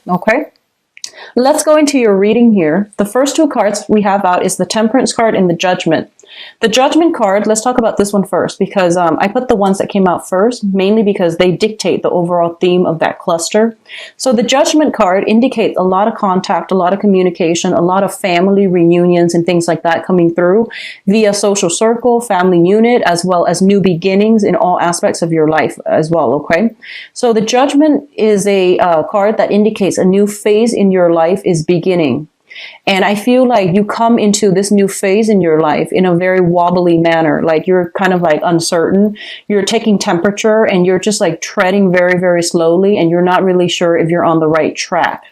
Okay. Let's go into your reading here. The first two cards we have out is the Temperance card and the Judgment. The Judgment card, let's talk about this one first because I put the ones that came out first, mainly because they dictate the overall theme of that cluster. So the Judgment card indicates a lot of contact, a lot of communication, a lot of family reunions and things like that coming through via social circle, family unit, as well as new beginnings in all aspects of your life as well, okay? So the Judgment is a card that indicates a new phase in your life is beginning. And I feel like you come into this new phase in your life in a very wobbly manner. Like you're kind of like uncertain. You're taking temperature and you're just like treading very, very slowly. And you're not really sure if you're on the right track.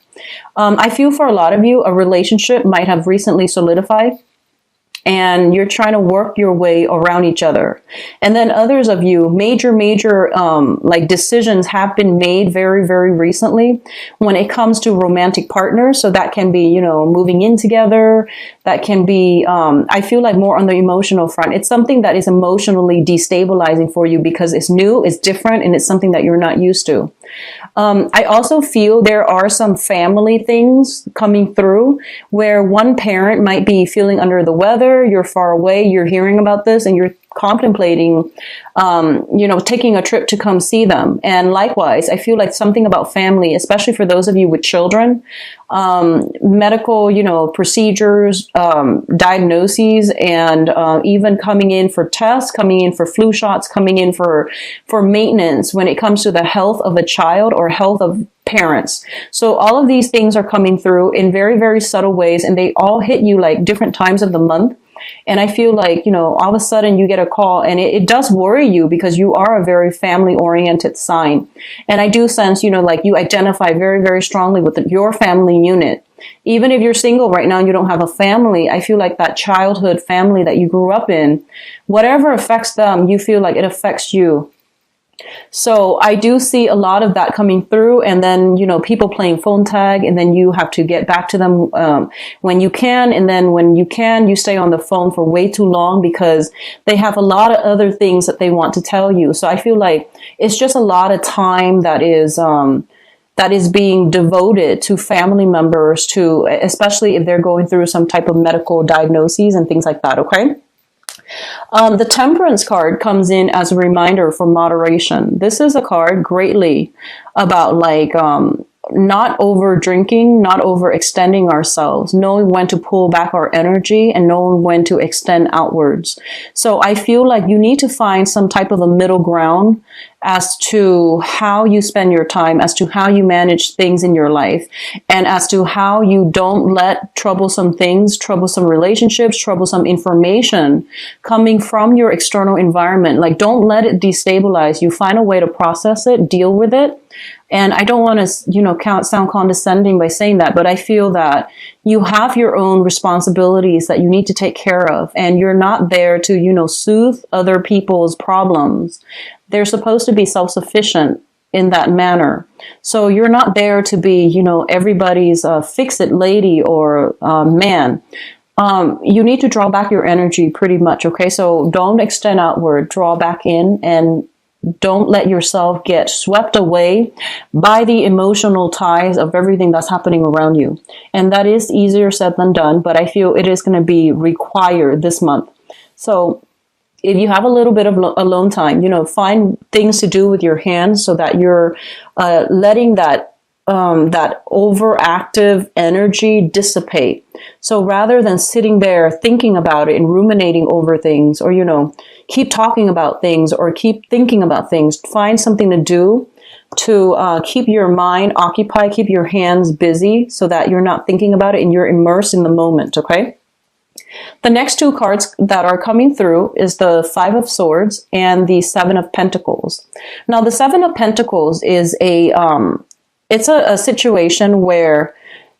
I feel for a lot of you, a relationship might have recently solidified. And you're trying to work your way around each other. And then others of you, major, like decisions have been made very, very recently when it comes to romantic partners. So that can be, moving in together. That can be, I feel like more on the emotional front. It's something that is emotionally destabilizing for you because it's new, it's different, and it's something that you're not used to. I also feel there are some family things coming through where one parent might be feeling under the weather, you're far away, you're hearing about this, and you're contemplating, taking a trip to come see them. And likewise, I feel like something about family, especially for those of you with children, medical, procedures, diagnoses, and even coming in for tests, coming in for flu shots, coming in for maintenance when it comes to the health of a child or health of parents. So all of these things are coming through in very, very subtle ways, and they all hit you like different times of the month. And I feel like, all of a sudden you get a call and it does worry you because you are a very family oriented sign. And I do sense, like you identify very, very strongly with your family unit. Even if you're single right now and you don't have a family, I feel like that childhood family that you grew up in, whatever affects them, you feel like it affects you. So I do see a lot of that coming through, and then, people playing phone tag, and then you have to get back to them when you can. And then when you can, you stay on the phone for way too long because they have a lot of other things that they want to tell you. So I feel like it's just a lot of time that is being devoted to family members, to especially if they're going through some type of medical diagnoses and things like that. Okay. The Temperance card comes in as a reminder for moderation. This is a card greatly about not over drinking, not overextending ourselves, knowing when to pull back our energy and knowing when to extend outwards. So I feel like you need to find some type of a middle ground as to how you spend your time, as to how you manage things in your life, and as to how you don't let troublesome things, troublesome relationships, troublesome information coming from your external environment. Like, don't let it destabilize you. Find a way to process it, deal with it. And I don't want to, sound condescending by saying that, but I feel that you have your own responsibilities that you need to take care of. And you're not there to, soothe other people's problems. They're supposed to be self-sufficient in that manner. So you're not there to be, everybody's fix-it lady or man. You need to draw back your energy pretty much. Okay. So don't extend outward, draw back in, and don't let yourself get swept away by the emotional ties of everything that's happening around you. And that is easier said than done, but I feel it is going to be required this month. So if you have a little bit of alone time, find things to do with your hands so that you're letting that overactive energy dissipate. So rather than sitting there thinking about it and ruminating over things, or, keep talking about things or keep thinking about things, find something to do to keep your mind occupied, keep your hands busy so that you're not thinking about it and you're immersed in the moment. Okay. The next two cards that are coming through is the Five of Swords and the Seven of Pentacles. Now, the Seven of Pentacles is it's a situation where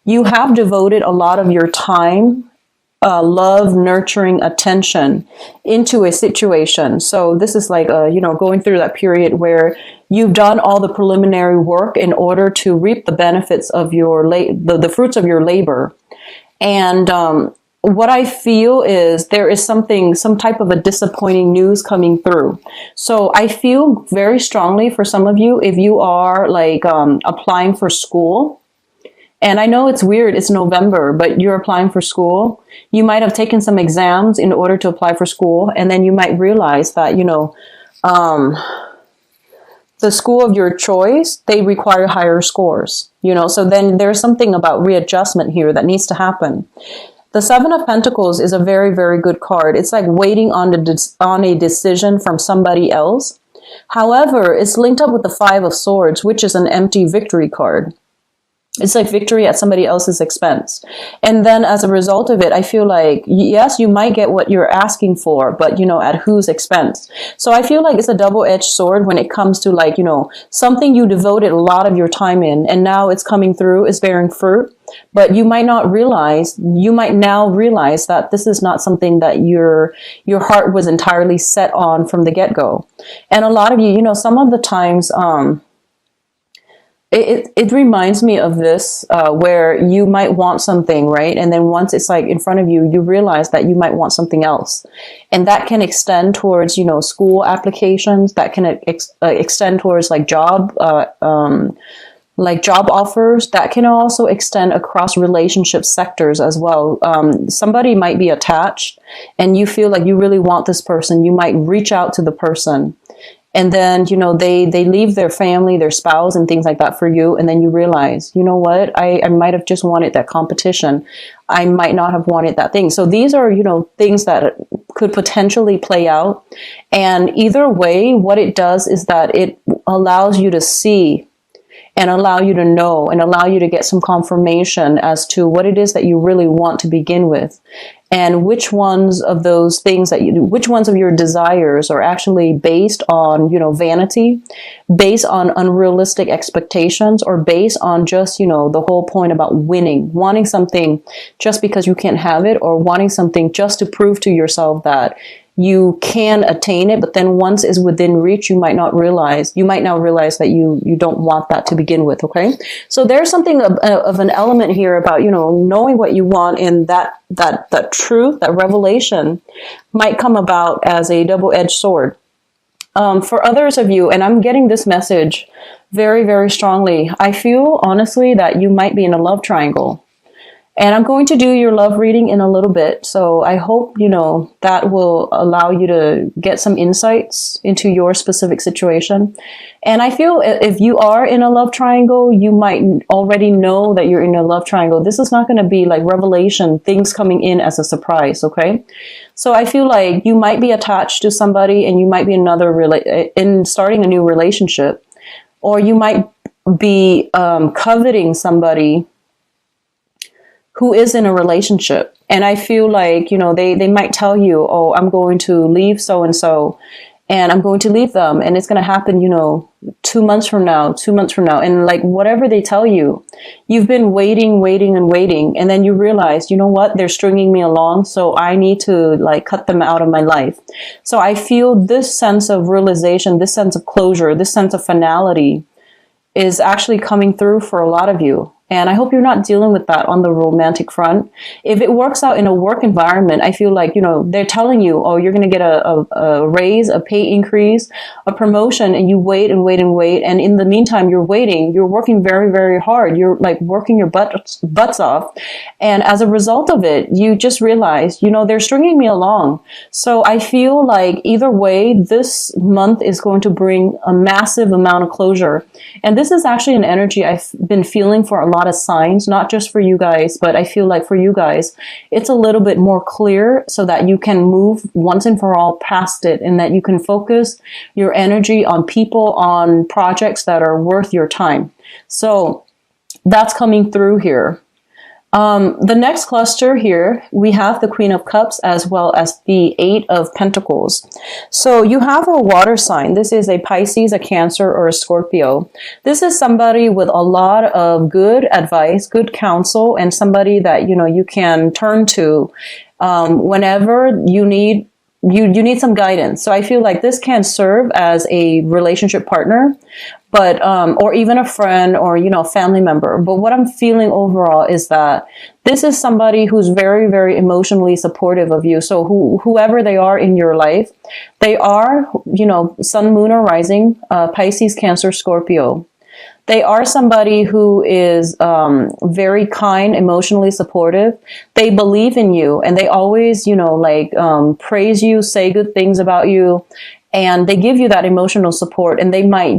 you have devoted a lot of your time, love, nurturing, attention into a situation. So this is like, going through that period where you've done all the preliminary work in order to reap the benefits of your the fruits of your labor. And what I feel is there is some type of a disappointing news coming through. So I feel very strongly for some of you, if you are applying for school, And I know it's weird, it's November, but you're applying for school. You might have taken some exams in order to apply for school, and then you might realize that, the school of your choice, they require higher scores, so then there's something about readjustment here that needs to happen. The Seven of Pentacles is a very, very good card. It's like waiting on a decision from somebody else. However, it's linked up with the Five of Swords, which is an empty victory card. It's like victory at somebody else's expense. And then as a result of it, I feel like, yes, you might get what you're asking for, but, at whose expense? So I feel like it's a double-edged sword when it comes to like, something you devoted a lot of your time in, and now it's coming through, it's bearing fruit. But you might now realize that this is not something that your heart was entirely set on from the get-go. And a lot of you, some of the times, it reminds me of this, where you might want something, right? And then once it's like in front of you, you realize that you might want something else. And that can extend towards, school applications, that can extend towards like job offers, that can also extend across relationship sectors as well. Somebody might be attached and you feel like you really want this person. You might reach out to the person. And then, they leave their family, their spouse and things like that for you. And then you realize, you know what, I might have just wanted that competition. I might not have wanted that thing. So these are, things that could potentially play out. And either way, what it does is that it allows you to see and allow you to know and allow you to get some confirmation as to what it is that you really want to begin with. And which ones of those things which ones of your desires are actually based on, vanity, based on unrealistic expectations, or based on just, the whole point about winning, wanting something just because you can't have it, or wanting something just to prove to yourself that you can attain it, but then once it's within reach, you might now realize that you don't want that to begin with, okay? So there's something of an element here about, knowing what you want, and that truth, that revelation might come about as a double-edged sword. For others of you, and I'm getting this message very, very strongly, I feel honestly that you might be in a love triangle. And I'm going to do your love reading in a little bit. So I hope, that will allow you to get some insights into your specific situation. And I feel if you are in a love triangle, you might already know that you're in a love triangle. This is not going to be like revelation, things coming in as a surprise. Okay. So I feel like you might be attached to somebody, and you might be in starting a new relationship, or you might be coveting somebody who is in a relationship. And I feel like, they might tell you, oh, I'm going to leave so-and-so, and I'm going to leave them, and it's going to happen, 2 months from now. And like whatever they tell you, you've been waiting. And then you realize, you know what, they're stringing me along. So I need to like cut them out of my life. So I feel this sense of realization, this sense of closure, this sense of finality is actually coming through for a lot of you. And I hope you're not dealing with that on the romantic front. If it works out in a work environment, I feel like, they're telling you, oh, you're going to get a raise, a pay increase, a promotion, and you wait. And in the meantime, you're waiting. You're working very, very hard. You're like working your butts off. And as a result of it, you just realize, they're stringing me along. So I feel like either way, this month is going to bring a massive amount of closure. And this is actually an energy I've been feeling for a lot of signs, not just for you guys, but I feel like for you guys, it's a little bit more clear so that you can move once and for all past it, and that you can focus your energy on people, on projects that are worth your time. So that's coming through here. The next cluster here, we have the Queen of Cups as well as the Eight of Pentacles. So you have a water sign. This is a Pisces, a Cancer, or a Scorpio. This is somebody with a lot of good advice, good counsel, and somebody that, you can turn to whenever you need some guidance. So I feel like this can serve as a relationship partner, but, or even a friend, or, family member. But what I'm feeling overall is that this is somebody who's very, very emotionally supportive of you. So whoever they are in your life, they are, sun, moon, or rising, Pisces, Cancer, Scorpio. They are somebody who is very kind, emotionally supportive. They believe in you, and they always, praise you, say good things about you, and they give you that emotional support. And they might,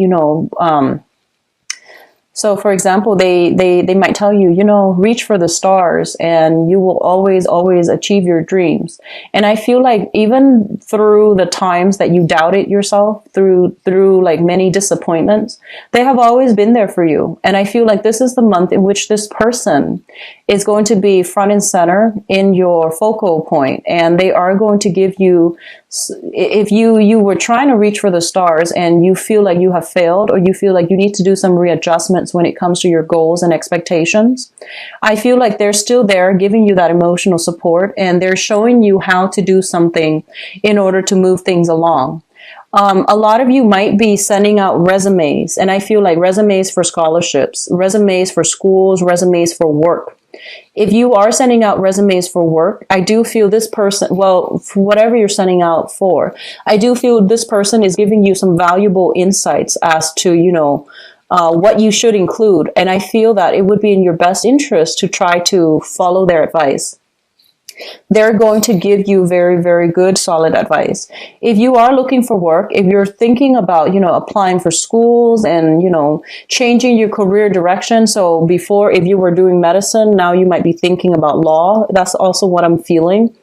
so, for example, they might tell you, reach for the stars and you will always, always achieve your dreams. And I feel like even through the times that you doubted yourself, through like many disappointments, they have always been there for you. And I feel like this is the month in which this person is going to be front and center in your focal point. And they are going to give you, if you were trying to reach for the stars and you feel like you have failed, or you feel like you need to do some readjustments when it comes to your goals and expectations, I feel like they're still there giving you that emotional support, and they're showing you how to do something in order to move things along. A lot of you might be sending out resumes, and I feel like resumes for scholarships, resumes for schools, resumes for work. If you are sending out resumes for work, I do feel this person, well, for whatever you're sending out for, I do feel this person is giving you some valuable insights as to, what you should include. And I feel that it would be in your best interest to try to follow their advice. They're going to give you very, very good, solid advice. If you are looking for work, if you're thinking about, applying for schools and, changing your career direction. So before, if you were doing medicine, now you might be thinking about law. That's also what I'm feeling.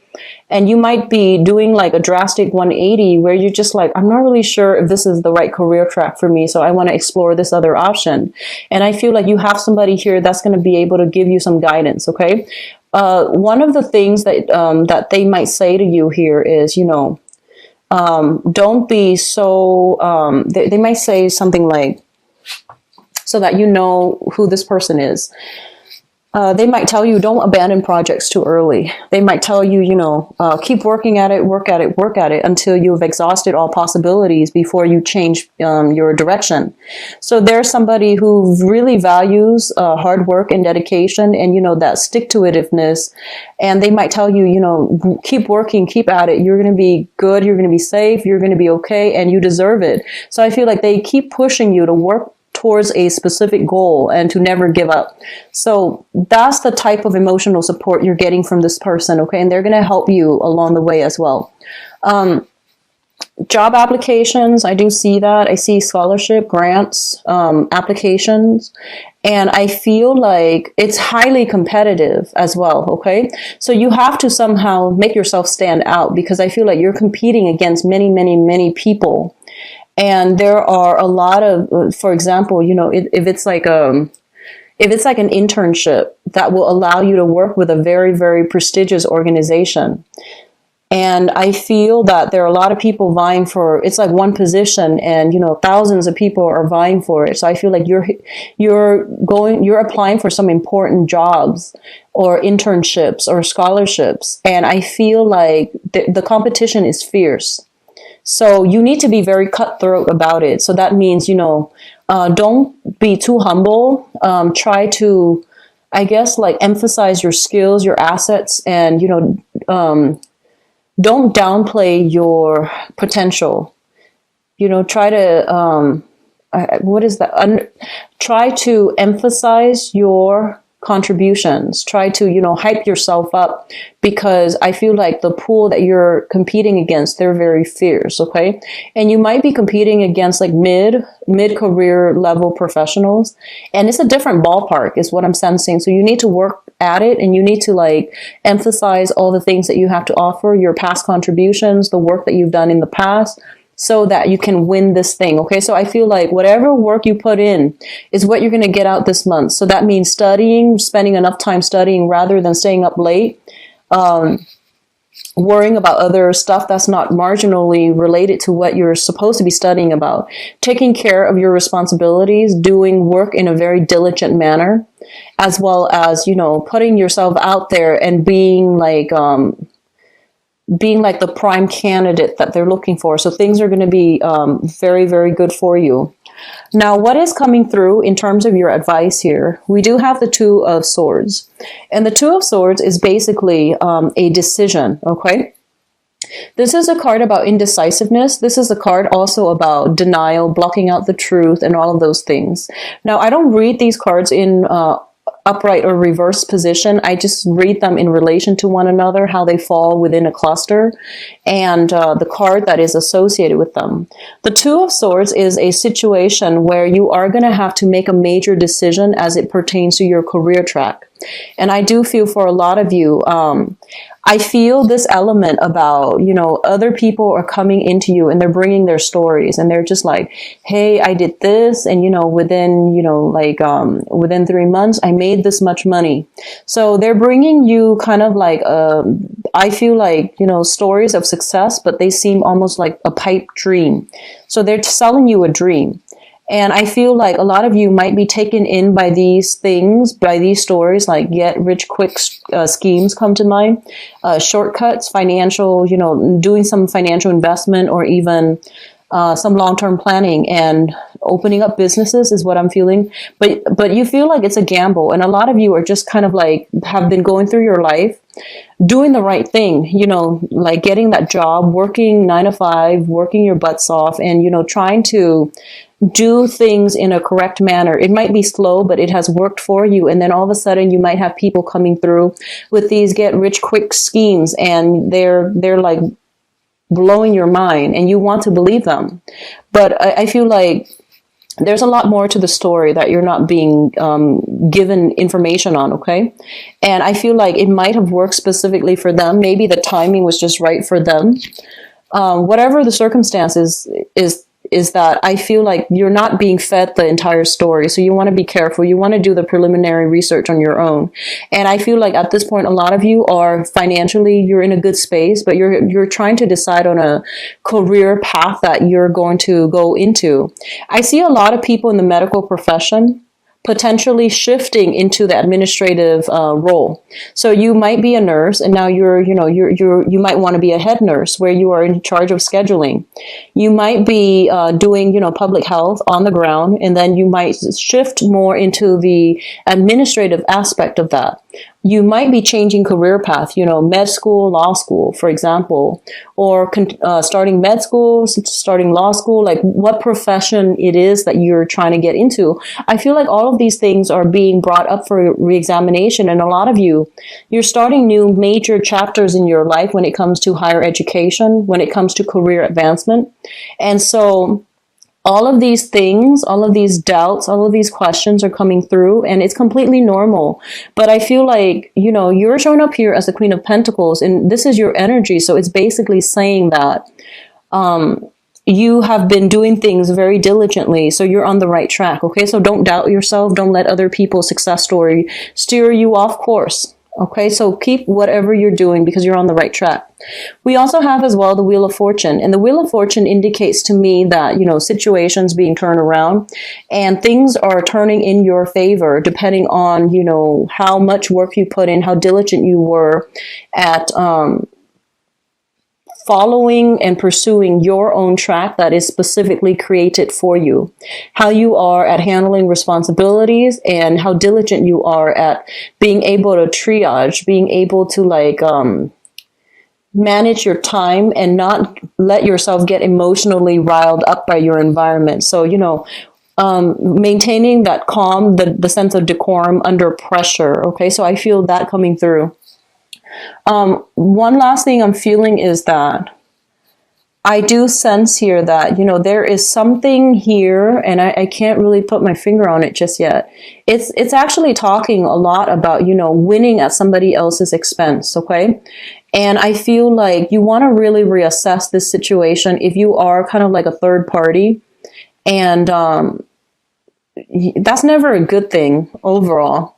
And you might be doing like a drastic 180 where you're just like, I'm not really sure if this is the right career track for me. So I want to explore this other option. And I feel like you have somebody here that's going to be able to give you some guidance. Okay. One of the things that that they might say to you here is, don't be so. They might say something like, so that you know who this person is. They might tell you, don't abandon projects too early. They might tell you, keep working at it, work at it until you've exhausted all possibilities before you change your direction. So there's somebody who really values hard work and dedication and, that stick-to-itiveness. And they might tell you, keep working, keep at it. You're going to be good. You're going to be safe. You're going to be okay. And you deserve it. So I feel like they keep pushing you to work towards a specific goal and to never give up. So that's the type of emotional support you're getting from this person, okay? And they're going to help you along the way as well. Job applications, I do see that. I see scholarship, grants, applications, and I feel like it's highly competitive as well, okay? So you have to somehow make yourself stand out, because I feel like you're competing against many, many, many people. And there are a lot of, for example, if it's like an internship that will allow you to work with a very, very prestigious organization. And I feel that there are a lot of people vying for, it's like one position and, thousands of people are vying for it. So I feel like you're applying for some important jobs or internships or scholarships. And I feel like the competition is fierce. So you need to be very cutthroat about it. So that means, don't be too humble. Try to, I guess, like emphasize your skills, your assets, and, don't downplay your potential. Try to, what is that? Try to emphasize your contributions. Try to, hype yourself up, because I feel like the pool that you're competing against, they're very fierce, okay? And you might be competing against like mid-career level professionals, and it's a different ballpark is what I'm sensing. So you need to work at it, and you need to like emphasize all the things that you have to offer, your past contributions, the work that you've done in the past, so that you can win this thing. Okay. So I feel like whatever work you put in is what you're going to get out this month. So that means studying, spending enough time studying rather than staying up late, worrying about other stuff that's not marginally related to what you're supposed to be studying about, taking care of your responsibilities, doing work in a very diligent manner, as well as, putting yourself out there and being like the prime candidate that they're looking for. So things are going to be very, very good for you. Now, what is coming through in terms of your advice here? We do have the Two of Swords. And the Two of Swords is basically a decision, okay? This is a card about indecisiveness. This is a card also about denial, blocking out the truth, and all of those things. Now, I don't read these cards in upright or reverse position. I just read them in relation to one another, how they fall within a cluster, and the card that is associated with them. The Two of Swords is a situation where you are going to have to make a major decision as it pertains to your career track. And I do feel for a lot of you, I feel this element about, other people are coming into you and they're bringing their stories and they're just like, hey, I did this. And, within 3 months, I made this much money. So they're bringing you kind of like, I feel like, stories of success, but they seem almost like a pipe dream. So they're selling you a dream. And I feel like a lot of you might be taken in by these things, by these stories, like get rich quick schemes come to mind, shortcuts, financial, doing some financial investment or even some long-term planning and opening up businesses is what I'm feeling. But you feel like it's a gamble. And a lot of you are just kind of like have been going through your life doing the right thing, like getting that job, working 9 to 5, working your butts off and, trying to do things in a correct manner. It might be slow, but it has worked for you. And then all of a sudden you might have people coming through with these get rich quick schemes and they're like blowing your mind and you want to believe them. But I feel like there's a lot more to the story that you're not being given information on, okay? And I feel like it might have worked specifically for them. Maybe the timing was just right for them. Whatever the circumstances is that I feel like you're not being fed the entire story. So you want to be careful. You want to do the preliminary research on your own. And I feel like at this point, a lot of you are financially, you're in a good space, but you're trying to decide on a career path that you're going to go into. I see a lot of people in the medical profession potentially shifting into the administrative role. So you might be a nurse and now you might want to be a head nurse where you are in charge of scheduling. You might be doing, public health on the ground, and then you might shift more into the administrative aspect of that. You might be changing career path, med school, law school, for example, or starting med school, starting law school, like what profession it is that you're trying to get into. I feel like all of these things are being brought up for reexamination. And a lot of you're starting new major chapters in your life when it comes to higher education, when it comes to career advancement. And so all of these things, all of these doubts, all of these questions are coming through and it's completely normal. But I feel like, you're showing up here as the Queen of Pentacles and this is your energy. So it's basically saying that you have been doing things very diligently. So you're on the right track. Okay. So don't doubt yourself. Don't let other people's success story steer you off course. Okay, so keep whatever you're doing because you're on the right track. We also have as well the Wheel of Fortune. And the Wheel of Fortune indicates to me that, situations being turned around and things are turning in your favor depending on, how much work you put in, how diligent you were at following and pursuing your own track that is specifically created for you, how you are at handling responsibilities and how diligent you are at being able to triage, being able to manage your time and not let yourself get emotionally riled up by your environment. So, maintaining that calm, the sense of decorum under pressure. Okay. So I feel that coming through. One last thing I'm feeling is that I do sense here that, there is something here and I can't really put my finger on it just yet. It's actually talking a lot about, winning at somebody else's expense. Okay. And I feel like you want to really reassess this situation if you are kind of like a third party. And, that's never a good thing overall.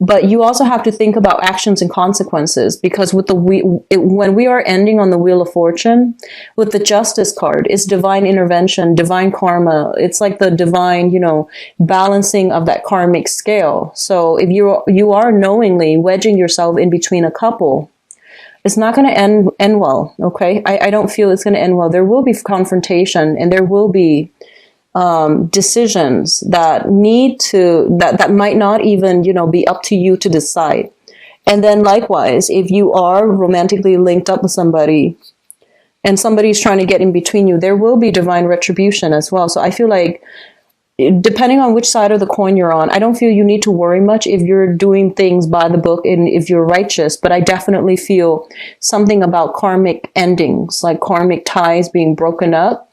But you also have to think about actions and consequences because with when we are ending on the Wheel of Fortune, with the Justice card, it's divine intervention, divine karma. It's like the divine, balancing of that karmic scale. So if you are knowingly wedging yourself in between a couple, it's not going to end well. Okay. I don't feel it's going to end well. There will be confrontation and there will be decisions that that might not even, be up to you to decide. And then likewise, if you are romantically linked up with somebody, and somebody's trying to get in between you, there will be divine retribution as well. So I feel like, depending on which side of the coin you're on, I don't feel you need to worry much if you're doing things by the book and if you're righteous. But I definitely feel something about karmic endings, like karmic ties being broken up.